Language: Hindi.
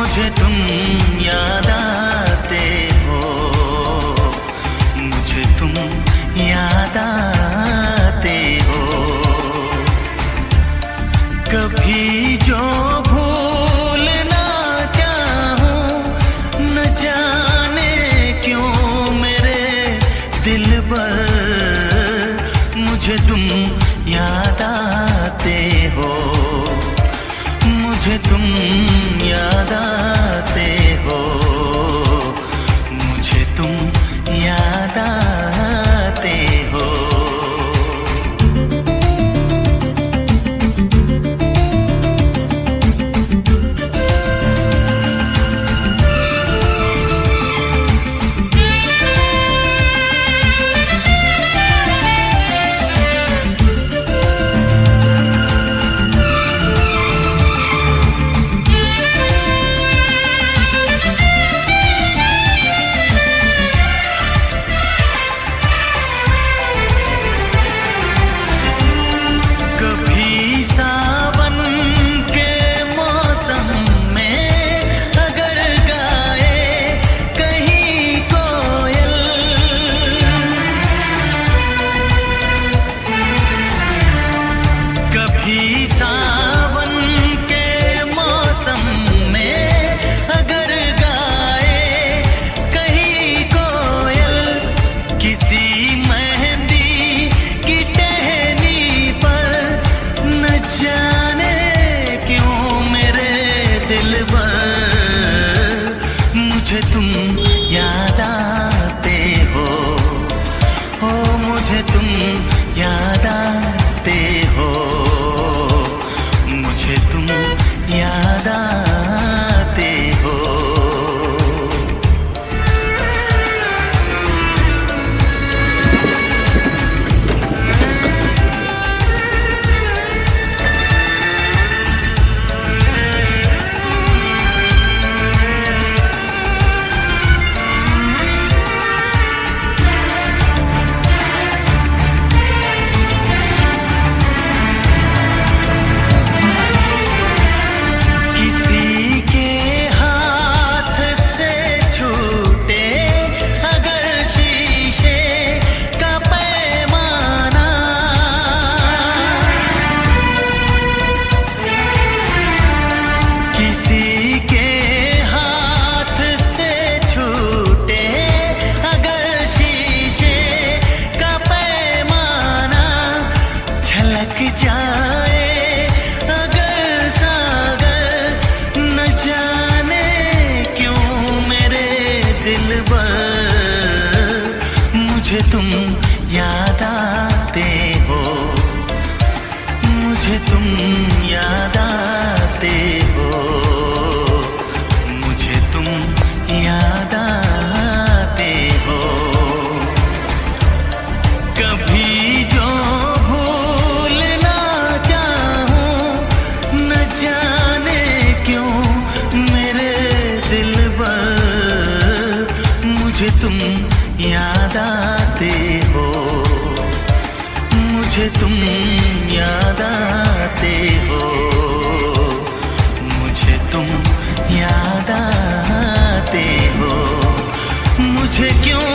मुझे तुम याद आते हो, मुझे तुम याद आते हो। कभी जो भूल ना चाहूं, न जाने क्यों मेरे दिल पर मुझे तुम याद आते हो, मुझे तुम याद आते हो, मुझे तुम याद आते हो। मुझे तुम याद आते हो, ओ मुझे तुम याद आते हो, मुझे तुम याद आते हो। जाए अगर सागर, न जाने क्यों मेरे दिल पर मुझे तुम याद आते हो, मुझे तुम याद आते हो, मुझे तुम याद आते हो। कभी जो मुझे तुम याद आते हो, मुझे तुम याद आते हो, मुझे तुम याद आते हो। मुझे क्यों